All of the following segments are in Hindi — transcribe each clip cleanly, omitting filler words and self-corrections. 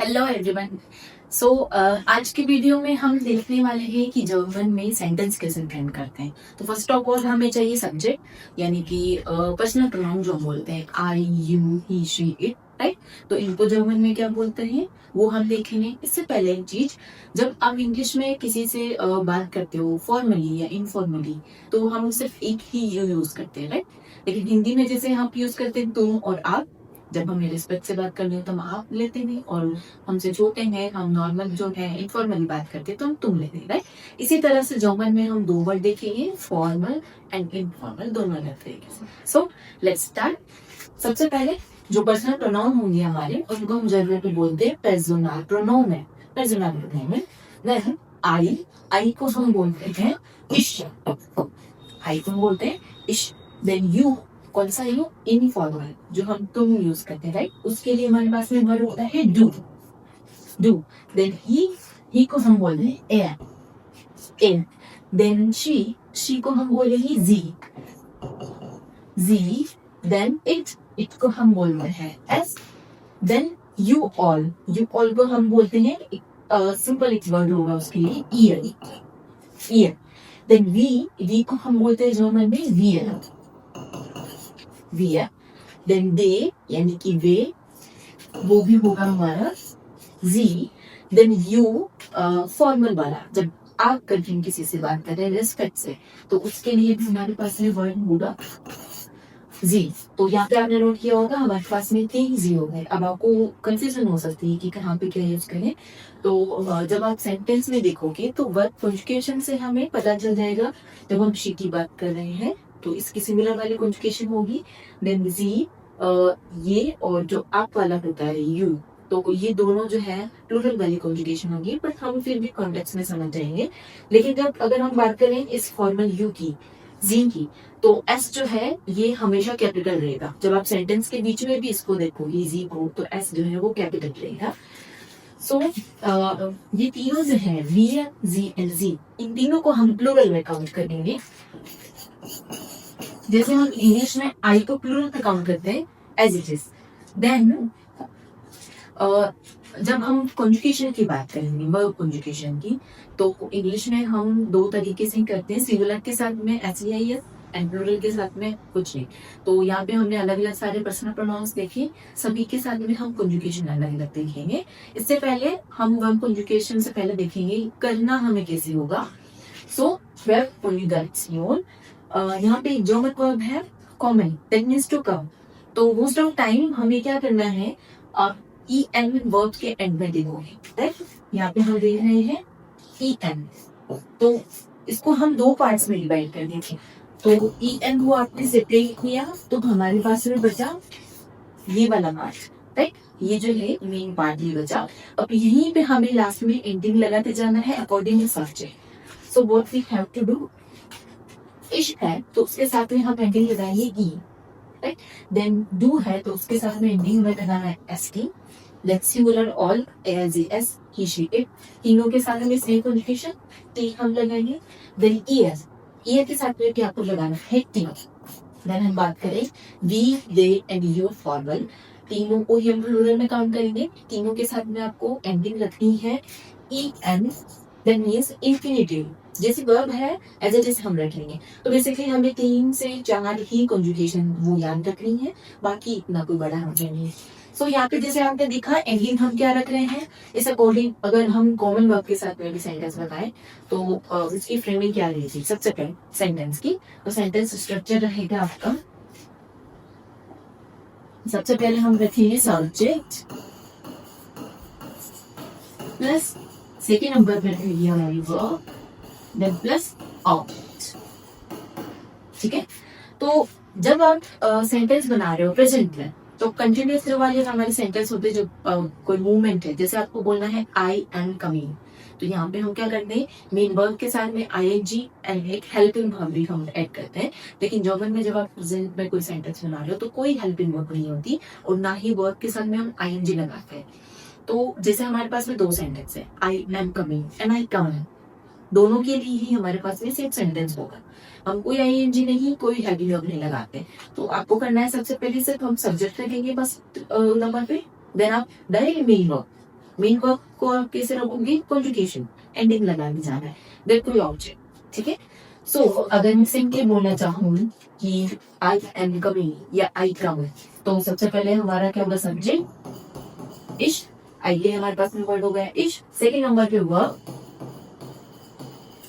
Hello everyone. सो आज की वीडियो में हम देखने वाले हैं कि जर्मन में सेंटेंस कैसे फ्रेम करते हैं। तो फर्स्ट ऑफ ऑल हमें चाहिए सब्जेक्ट, यानी कि पर्सनल प्रोनाउन जो हम बोलते हैं I you he she it, right. तो इनको जर्मन में क्या बोलते हैं वो हम देखेंगे। इससे पहले एक चीज, जब आप इंग्लिश में किसी से बात करते हो फॉर्मली या इनफॉर्मली, तो हम सिर्फ एक ही यू यूज करते हैं, राइट। लेकिन हिंदी में जैसे हम यूज करते हैं तुम और आप। जब हमें रिस्पेक्ट से बात करनी हो तो हम आप लेते हैं, और हमसे छोटे हैं, हम नॉर्मल जो है इनफॉर्मली बात करते हैं तो हम तुम लेते हैं, राइट। इसी तरह से जर्मन में हम दो वर्ड देखेंगे, फॉर्मल एंड इनफॉर्मल, दोनों अलग तरीके से। So let's start. सबसे पहले जो पर्सनल प्रोनाउन होंगे हमारे, उनको हम जर्मन में बोलते हैं पर्सनल प्रोनाउन है। पर्सनल प्रोनाउन है देन आई को हम बोलते हैं इश। आई को हम बोलते हैं इश। देन यू, कौन सा यू? इनफॉर्मल, जो हम तुम यूज करते हैं, राइट। उसके लिए हमारे पास में वर्ड होता है डू। देन ही को हम बोलते हैं ए। देन शी को हम बोलेंगे जी। देन इट को हम बोलते हैं एस। देन यू ऑल को हम बोलते हैं सिंपल एक वर्ड होगा उसके लिए ईयर। देन वी को हम बोलते हैं जर्मन में वियर। देन दे, यानी कि वे, वो भी होगा हमारा जी। देन यू, फॉर्मल वाला, जब आप करके किसी से बात कर रहे हैं रिस्पेक्ट से, तो उसके लिए भी हमारे पास में वर्ड होगा जी। तो यहाँ पे आपने नोट किया होगा हमारे पास में 3 जी हो गए। अब आपको कंफ्यूजन हो सकती है कि कहाँ पे क्या यूज करें। तो जब आप सेंटेंस में देखोगे तो वर्ड कॉन्जुगेशन से हमें पता चल जाएगा। जब हम शी की बात कर रहे हैं तो इसकी सिमिलर वाली कॉन्जुगेशन होगी। देन जी, ये, और जो आप वाला होता है यू, तो ये दोनों जो है प्लूरल वाली कॉन्जुगेशन होगी, बट हम फिर भी कॉन्टेक्स्ट में समझ जाएंगे। लेकिन जब अगर हम बात करें इस फॉर्मल यू की, जी की, तो एस जो है ये हमेशा कैपिटल रहेगा। जब आप सेंटेंस के बीच में भी इसको देखोगे जी को, तो एस जो है वो कैपिटल रहेगा। सो ये तीनों जो है वी, जी एंड जी, इन तीनों को हम प्लूरल में काउंट करेंगे। जैसे हम इंग्लिश में आई को प्लूरल में काउंट करते हैं एज इट इज। देन जब हम कॉन्जुगेशन की बात करेंगे, वर्ब कॉन्जुगेशन की, तो इंग्लिश में हम 2 तरीके से करते हैं, सिंगुलर के साथ में एस एंड प्लूरल के साथ में कुछ नहीं। तो यहाँ पे हमने अलग अलग सारे पर्सनल प्रोनाउंस देखे, सभी के साथ में हम कॉन्जुगेशन अलग अलग देखेंगे। इससे पहले हम वर्ब कॉन्जुगेशन से पहले देखेंगे करना हमें कैसे होगा। सो वर्ब कॉन्जुगेशन, यहाँ पे जो वर्ब है common, that means to come. तो मोस्ट ऑफ टाइम हमें क्या करना है, ई एन वर्ब के एंड में देखोगे, राइट। यहाँ पे हम देख रहे हैं ई एन, तो इसको हम 2 पार्ट्स में डिवाइड कर देंगे। तो ई एन को आपने सेपरेट किया तो हमारे पास में बचा ये वाला पार्ट, राइट। ये जो है मेन पार्ट ये बचा। अब यहीं पे हमें लास्ट में एंडिंग लगाते जाना है according to subject. So what we have to do, इश है तो उसके साथ में हम एंडिंग लगाएंगे ई, राइट। देन डू है तो उसके साथ में एंडिंग में लगाना है S T. Let's singular all, S he she it, तीनों के साथ में सेम कॉन्जुगेशन टी हम लगाएंगे। देन ईयर के साथ में क्या आपको लगाना है टी। देन हम बात करें we, they and your formal, तीनों को ही हम प्लूरल में काउंट करेंगे। तीनों के साथ में आपको एंडिंग रखनी है E N. Then means infinitive, जैसे वर्ब है एज इट इज हम रखेंगे। तो बेसिकली हमें 3 से 4 ही कॉन्जुगेशन वो याद रखनी है, बाकी इतना कोई बड़ा हमें नहीं। सो यहाँ पे जैसे आपने देखा एंडिंग हम क्या रख रहे हैं, इस अकॉर्डिंग अगर हम कॉमन वर्ब के साथ में भी सेंटेंस बताएं तो उसकी फ्रेमिंग क्या रहेगी। सबसे पहले सेंटेंस की, तो सेंटेंस स्ट्रक्चर रहेगा आपका, सबसे पहले हम रखेंगे सब्जेक्ट प्लस सेकेंड नंबर पर रहेगी हमारी वर्ब, देन प्लस ऑब्जेक्ट, ठीक है। तो जब आप सेंटेंस बना रहे हो प्रेजेंट में, तो कंटिन्यूअस वाले हमारे सेंटेंस होते हैं, जो कोई मूवमेंट है, जैसे आपको बोलना है आई एम कमिंग, तो यहाँ पे हम क्या करते हैं, मेन वर्ब के साथ में आईएनजी एंड एक हेल्पिंग वर्ब भी हम ऐड करते हैं। लेकिन जर्मन में जब आप प्रेजेंट में कोई सेंटेंस बना रहे हो तो कोई हेल्पिंग वर्ब नहीं होती, और ना ही वर्ब के साथ में हम आईएनजी लगाते हैं। तो जैसे हमारे पास में 2 सेंटेंस है, I am coming and I come, दोनों के लिए ही हमारे पास में सेम सेंटेंस होगा। हम कोई आईएनजी नहीं, कोई हैवी वर्ब नहीं लगाते। तो आपको करना है सबसे पहले सिर्फ हम सब्जेक्ट रखेंगे बस नंबर पे, देन आप direct main verb main verb को आप कैसे रखोगे, कॉन्जुगेशन, एंडिंग लगा के जाना है, देन कोई ऑब्जेक्ट, ठीक है। सो अगर मैं सिंपली बोलना चाहूँ कि आई एम कमिंग या आई कम, तो सबसे पहले हमारा क्या होगा, सब्जेक्ट इश, आइए हमारे पास में वर्ड हो गया इश। सेकेंड नंबर पे वर्ब,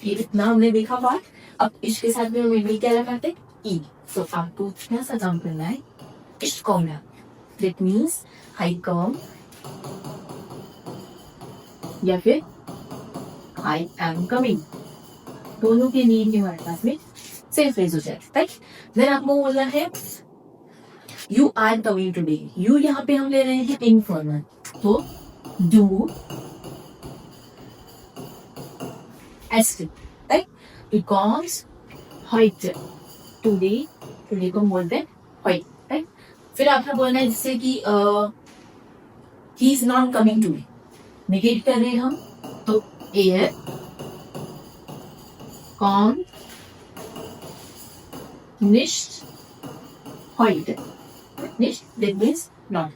ये इतना हमने देखा पार्ट। अब इश के साथ में हम इंग्लिश क्या लगाते हैं, ई। तो आपको क्या सा काम करना है, इश कॉर्नर, दैट मीन्स आई कम या फिर आई एम कमिंग, दोनों के लिए ही हमारे पास में सेम फ्रेज हो जाए, राइट। देन आपको बोलना है you are coming today, you यहाँ पे हम ले रहे हैं इनफॉर्मल, तो डू एस्ट, right, because heute, today, today को बोलते हैं heute, राइट। फिर आपने बोलना है जैसे कि he is not coming today, negate कर रहे हैं हम, तो एयर कॉम निश्ट heute, निश्ट दैट मीन्स नॉट,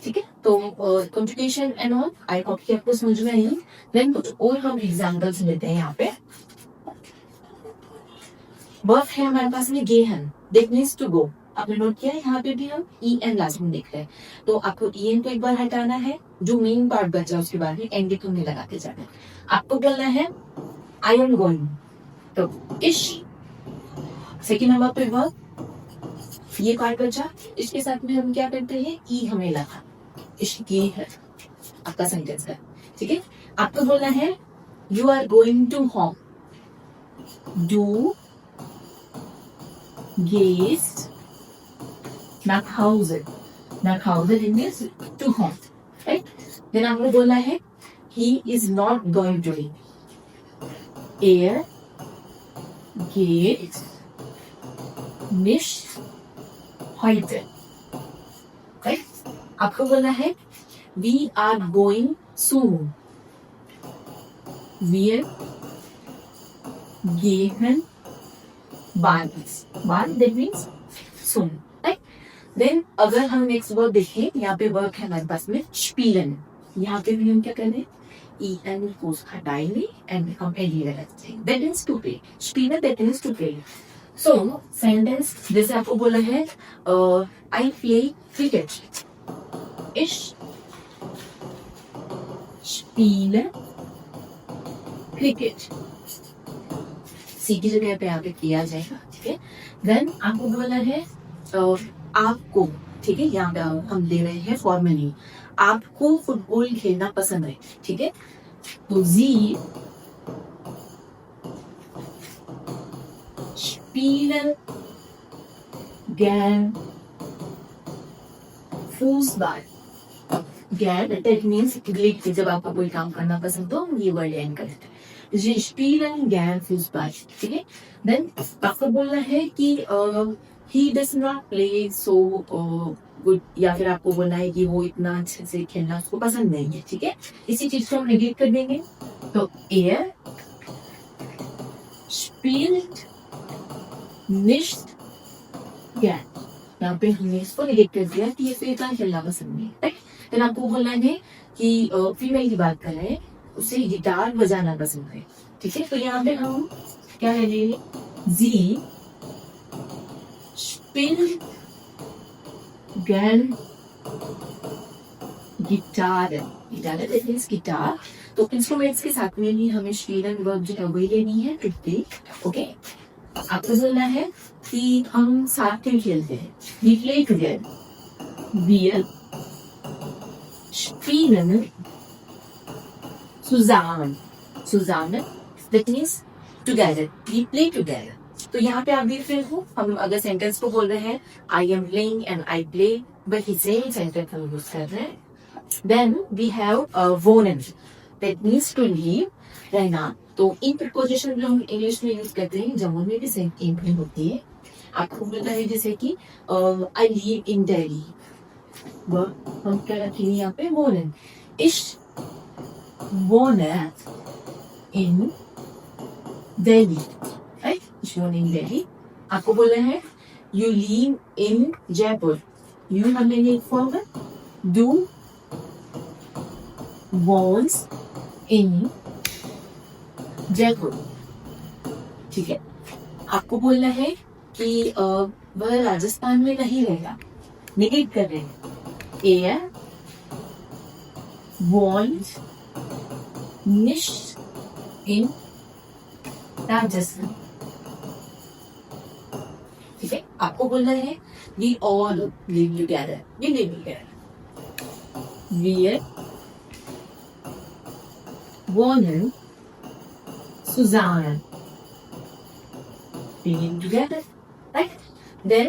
ठीक है। तो conjugation and all I hope कि आपको समझ में आई। देन कुछ और हम एग्जांपल्स लेते हैं यहाँ पे। वर्ब है हमारे पास में गेहन, दैट मीन्स टू गो, आपने नोट किया है, यहाँ पे भी हम ई एन लास्ट में देख रहे हैं, तो आपको ई एन को एक बार हटाना है, जो मेन पार्ट बचा उसके बाद में एंड को नहीं लगा के जाना है। आपको बोलना है आई एम गोइंग, तो इश। सेकेंड नंबर पे वर्ब, ये पार्ट बचा, इसके साथ में हम क्या करते हैं, ई हमें लगा, इश, ये है आपका सेंटेंस का, ठीक है। आपको बोलना है you are going to home, डू gehst nach Hause, nach Hause means to home, right? Then आपने बोला है he is not going to be, er geht nicht heute, right? आपको बोला है we are going soon, wir gehen bald, that means soon, right? Then अगर हम नेक्स्ट वर्ब देखें, यहाँ पे वर्ब है हमारे पास में स्पीलन, यहाँ पे भी हम क्या कर रहे हैं, ई एन को हटाएंगे एंड हम एल लगाते हैं, दैट मीन्स टू प्ले, स्पीलन that means to play. So sentence जैसे आपको बोला है आई प्ले क्रिकेट, इश स्पीले क्रिकेट, सी की जगह पे आगे किया जाएगा, ठीक है। देन आपको बोला है आपको, ठीक है, यहाँ पे हम ले रहे हैं फॉर्मली, आपको फुटबॉल खेलना पसंद है, ठीक है, तो जी स्पीलन गैन फूसबाल, गैन दैट मीन्स जब आपको कोई काम करना पसंद तो ये वर्ड एंड करते हैं, Sie spielen gern Fußball, ठीक है। देन आपको बोलना है कि he does not play so good, या फिर आपको बोलना है कि वो इतना अच्छे से खेलना उसको पसंद नहीं है, ठीक है। इसी चीज को हम नेगेट कर देंगे, तो er spielt nicht gern, यहाँ पे हमने इसको नेगेट कर दिया कि ये इतना खेलना पसंद नहीं है, राइट। देन आपको बोलना है कि फीमेल की बात कर रहे हैं, उसे गिटार बजाना पसंद है, ठीक है, तो यहाँ पे हम क्या है जी स्पिल गैन guitar, guitar that means guitar, तो इंस्ट्रूमेंट्स के साथ में भी हमें स्पीलन वर्ब जो है वही लेनी है, ओके। आपको बोलना है कि हम साथ में खेलते हैं, we play together, wir spielen zusammen, zusammen that means together, we play together। तो यहाँ पे आप देख रहे हो, हम अगर सेंटेंस को बोल रहे हैं I am playing and I play, but same sentence हम यूज कर रहे हैं। Then we have wohnen, that means to live, रहना, तो इन प्रीपोजिशन जो हम इंग्लिश में यूज करते हैं जर्मन में भी सेम इम्प्लिमेंट होती है। आपको बोलना है जैसे कि आई लिव इन दिल्ली, हम क्या रखेंगे यहाँ पे wohnen, ich wohne in Delhi, right? Ich wohne in Delhi। आपको बोलना है you live in Jaipur, you हम लेंगे एक form, do was in Jaipur. ठीक है, आपको बोलना है कि वह राजस्थान में नहीं रहेगा। नेगेट कर रहे हैं। एयर वॉन्ट निश्ट इन राजस्थान। ठीक है, आपको बोलना है we all live together. We live together. वी wonen Susanne being together, right? Then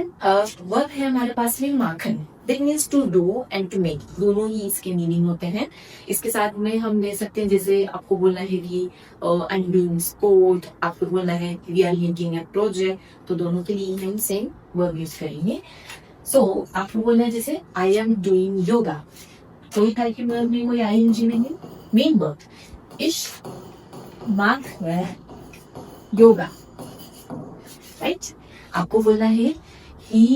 verb है हमारे पास में माखन। That means to do and to make, दोनों ही इसके मीनिंग होते हैं। इसके साथ में हम ले सकते हैं, जैसे आपको बोलना है कि आई एम डूइंग स्पोर्ट, आपको बोलना है we are making a project, तो दोनों के लिए हम सेम वर्ब यूज करेंगे। सो आपको बोलना है जैसे आई एम डूइंग योगा, कोई टाइप के वर्ब में कोई आई एन जी नहीं, main verb Ich mache yoga, right? आपको बोलना है he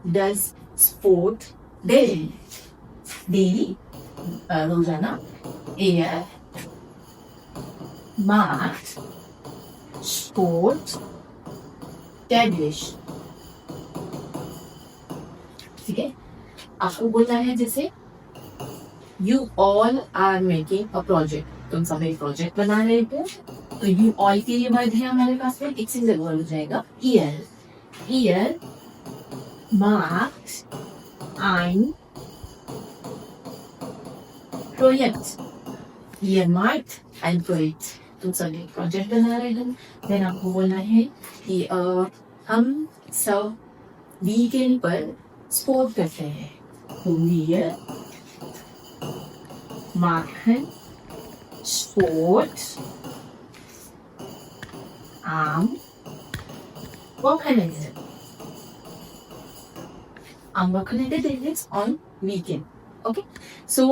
does sport daily, रोजाना। Er macht Sport täglich। ठीक है, आपको बोलना है जैसे you all are making a project, तुम सब एक प्रोजेक्ट बना रहे हो, तो यू ऑल के लिए वर्ड है हमारे पास में एक सिंगल वर्ड हो जाएगा year marks ein project. Year marks ein project, तुम सब एक प्रोजेक्ट बना रहे हो। देन आपको बोलना है कि हम सब वीकेंड पर स्पोर्ट करते हैं, तो wir machen Sport am Wochenende. Am Wochenende, that is on weekend. Okay, so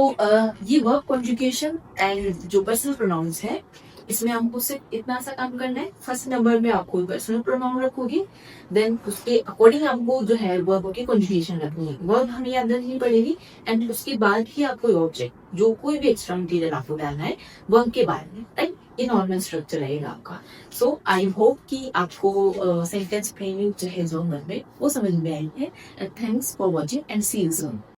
ये वर्ब कॉन्जुगेशन एंड जो पर्सनल प्रोनाउंस है, इसमें हमको सिर्फ इतना सा काम करना है। फर्स्ट नंबर में आपको पर्सनल प्रोनाउन रखोगे, देन उसके अकॉर्डिंग आपको जो है वर्ब की कॉन्जुगेशन रखनी है। वर्ब हमें याद रखनी पड़ेगी, एंड उसके बाद ही आपको ऑब्जेक्ट जो कोई भी एक्स्ट्रा मटीरियल आपको डालना है वर्ब के बाद में, राइट? ये नॉर्मल स्ट्रक्चर रहेगा आपका। सो आई होप कि आपको सेंटेंस फ्रेमिंग जो है जो में वो समझ में आई है। Thanks for watching and see you soon.